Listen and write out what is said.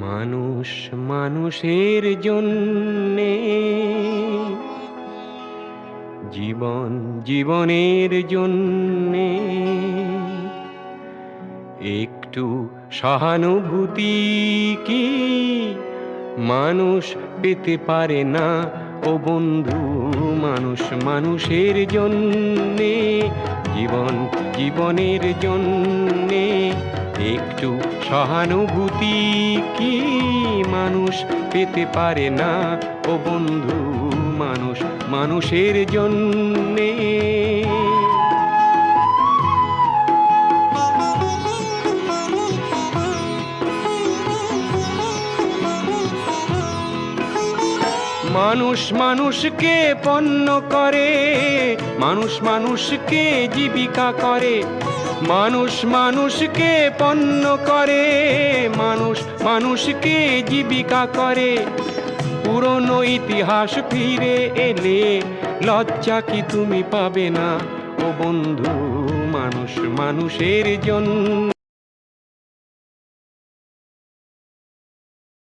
মানুষ মানুষের জন্যে, জীবন জীবনের জন্যে একটু সহানুভূতি কি মানুষ পেতে পারে না? ও বন্ধু, মানুষ মানুষের জন্যে, জীবন জীবনের জন্যে একটু সহানুভূতি কি মানুষ পেতে পারে না? ও বন্ধু, মানুষ মানুষের জন্যে। মানুষ মানুষকে পণ্য করে, মানুষ মানুষকে জীবিকা করে, মানুষ মানুষকে পণ্য করে, মানুষ মানুষকে জীবিকা করে। পুরনো ইতিহাস ফিরে এলে লজ্জা কি তুমি পাবে না? ও বন্ধু, মানুষ মানুষের জন্য,